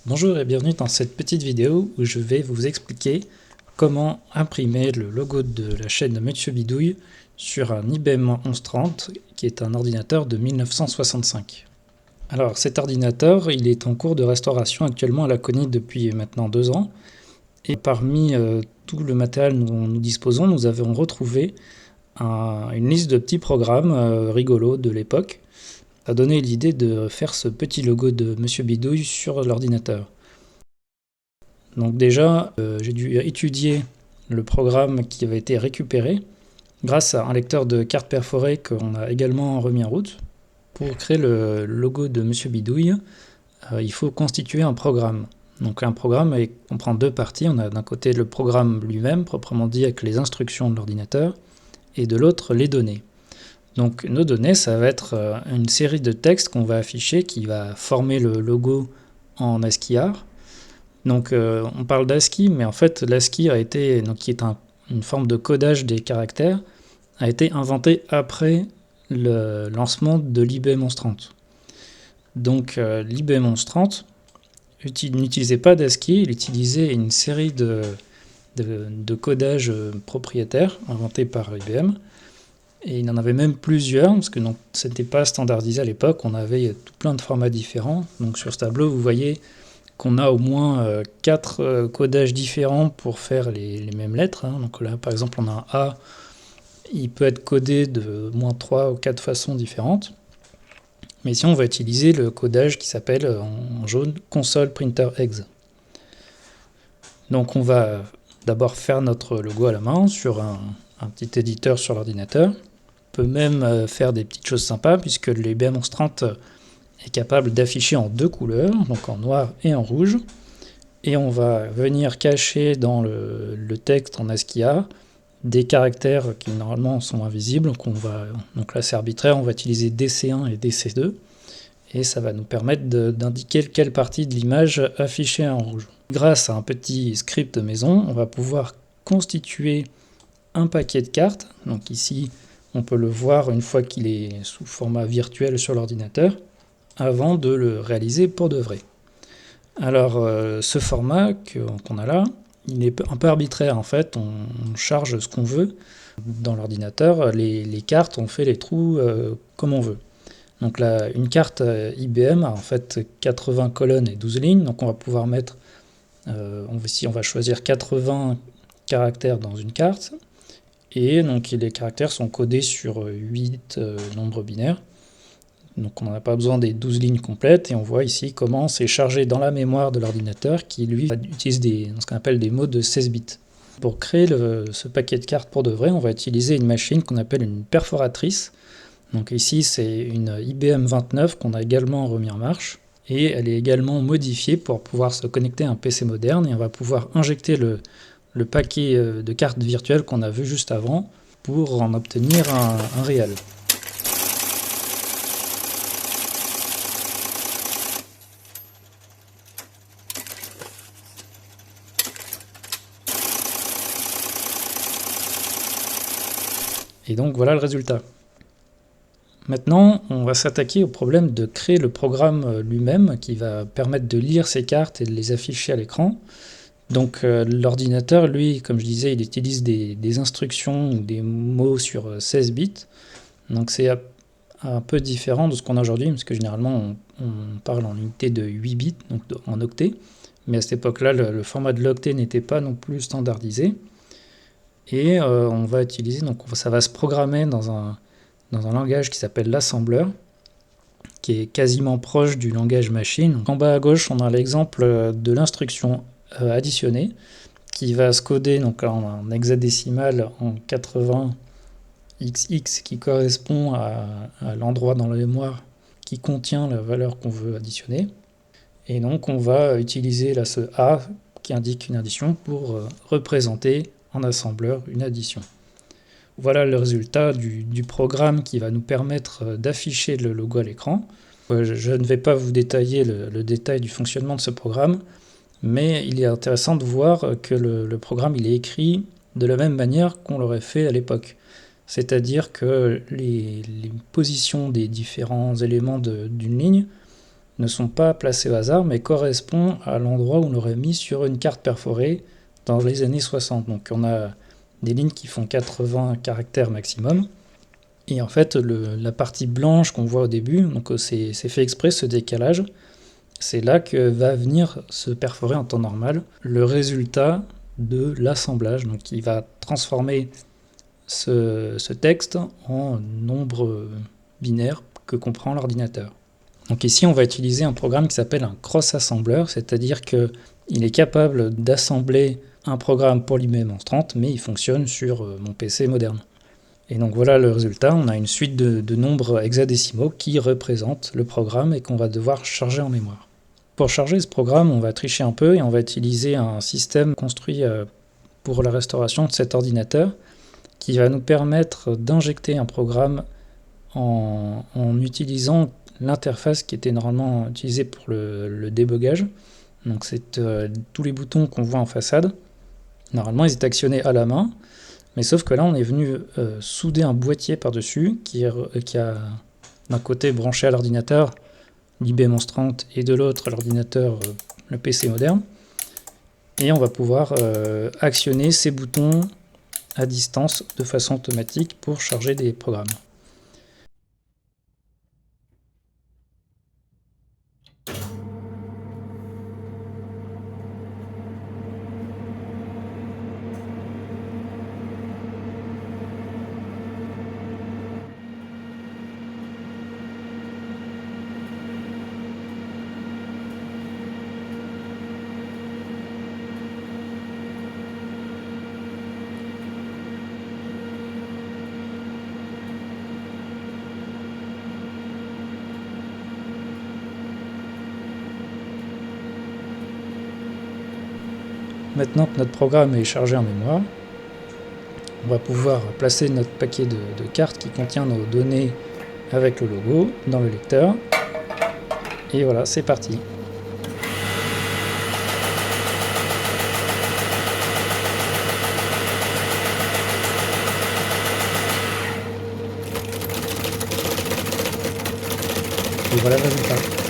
Bonjour et bienvenue dans cette petite vidéo où je vais vous expliquer comment imprimer le logo de la chaîne de Monsieur Bidouille sur un IBM 1130 qui est un ordinateur de 1965. Alors cet ordinateur, il est en cours de restauration actuellement à Laconie depuis maintenant 2 ans et parmi tout le matériel dont nous disposons, nous avons retrouvé une liste de petits programmes rigolos de l'époque. Ça a donné l'idée de faire ce petit logo de Monsieur Bidouille sur l'ordinateur. Donc déjà, j'ai dû étudier le programme qui avait été récupéré grâce à un lecteur de cartes perforées qu'on a également remis en route. Pour créer le logo de Monsieur Bidouille, il faut constituer un programme. Donc un programme comprend deux parties. On a d'un côté le programme lui-même, proprement dit avec les instructions de l'ordinateur, et de l'autre les données. Donc nos données, ça va être une série de textes qu'on va afficher qui va former le logo en ASCII-art. Donc on parle d'ASCII, mais en fait l'ASCII a été, donc, qui est une forme de codage des caractères, a été inventé après le lancement de l'IBM 1130. Donc l'IBM 1130 n'utilisait pas d'ASCII, il utilisait une série de codages propriétaires inventés par IBM. Et il y en avait même plusieurs, parce que ce n'était pas standardisé à l'époque, on avait tout plein de formats différents. Donc sur ce tableau, vous voyez qu'on a au moins 4 codages différents pour faire les mêmes lettres. Donc là, par exemple, on a un A, il peut être codé de moins 3 ou 4 façons différentes. Mais ici, on va utiliser le codage qui s'appelle en jaune Console Printer Exe. Donc on va d'abord faire notre logo à la main sur un petit éditeur sur l'ordinateur. On peut même faire des petites choses sympas puisque l'IBM 1130 est capable d'afficher en 2 couleurs, donc en noir et en rouge. Et on va venir cacher dans le texte en ASCII-art des caractères qui normalement sont invisibles. Donc là c'est arbitraire, on va utiliser DC1 et DC2. Et ça va nous permettre d'indiquer quelle partie de l'image affichée en rouge. Grâce à un petit script maison, on va pouvoir constituer un paquet de cartes. Donc ici, on peut le voir une fois qu'il est sous format virtuel sur l'ordinateur, avant de le réaliser pour de vrai. Alors, ce format qu'on a là, il est un peu arbitraire en fait, on charge ce qu'on veut. Dans l'ordinateur, les cartes, on fait les trous comme on veut. Donc là, une carte IBM a en fait 80 colonnes et 12 lignes, donc on va pouvoir mettre, ici on va choisir 80 caractères dans une carte, et donc les caractères sont codés sur 8 nombres binaires. Donc on n'a pas besoin des 12 lignes complètes, et on voit ici comment c'est chargé dans la mémoire de l'ordinateur qui lui utilise ce qu'on appelle des mots de 16 bits. Pour créer ce paquet de cartes pour de vrai, on va utiliser une machine qu'on appelle une perforatrice. Donc ici c'est une IBM 29 qu'on a également remis en marche, et elle est également modifiée pour pouvoir se connecter à un PC moderne, et on va pouvoir injecter le paquet de cartes virtuelles qu'on a vu juste avant pour en obtenir un réel. Et donc voilà le résultat. Maintenant, on va s'attaquer au problème de créer le programme lui-même qui va permettre de lire ces cartes et de les afficher à l'écran. Donc l'ordinateur, lui, comme je disais, il utilise des instructions ou des mots sur 16 bits. Donc c'est un peu différent de ce qu'on a aujourd'hui, parce que généralement on parle en unité de 8 bits, donc en octets. Mais à cette époque-là, le format de l'octet n'était pas non plus standardisé. Et on va utiliser, donc ça va se programmer dans un langage qui s'appelle l'assembleur, qui est quasiment proche du langage machine. Donc en bas à gauche, on a l'exemple de l'instruction additionner, qui va se coder donc en hexadécimal en 80 XX, qui correspond à l'endroit dans la mémoire qui contient la valeur qu'on veut additionner. Et donc on va utiliser là ce A qui indique une addition pour représenter en assembleur une addition. Voilà le résultat du programme qui va nous permettre d'afficher le logo à l'écran. Je ne vais pas vous détailler le détail du fonctionnement de ce programme, mais il est intéressant de voir que le programme il est écrit de la même manière qu'on l'aurait fait à l'époque. C'est-à-dire que les positions des différents éléments d'une ligne ne sont pas placés au hasard, mais correspondent à l'endroit où on l'aurait mis sur une carte perforée dans les années 60. Donc on a des lignes qui font 80 caractères maximum. Et en fait, la partie blanche qu'on voit au début, donc c'est fait exprès ce décalage, c'est là que va venir se perforer en temps normal le résultat de l'assemblage, donc qui va transformer ce texte en nombre binaire que comprend l'ordinateur. Donc ici, on va utiliser un programme qui s'appelle un cross-assembleur, c'est-à-dire qu'il est capable d'assembler un programme pour l'IBM 1130, mais il fonctionne sur mon PC moderne. Et donc voilà le résultat, on a une suite de nombres hexadécimaux qui représentent le programme et qu'on va devoir charger en mémoire. Pour charger ce programme, on va tricher un peu et on va utiliser un système construit pour la restauration de cet ordinateur qui va nous permettre d'injecter un programme en utilisant l'interface qui était normalement utilisée pour le débogage. Donc c'est tous les boutons qu'on voit en façade. Normalement, ils étaient actionnés à la main, mais sauf que là, on est venu souder un boîtier par-dessus qui a d'un côté branché à l'ordinateur l'IBM 1130 et de l'autre l'ordinateur, le PC moderne. Et on va pouvoir actionner ces boutons à distance de façon automatique pour charger des programmes. Maintenant que notre programme est chargé en mémoire, on va pouvoir placer notre paquet de cartes qui contient nos données avec le logo dans le lecteur. Et voilà, c'est parti. Et voilà le résultat.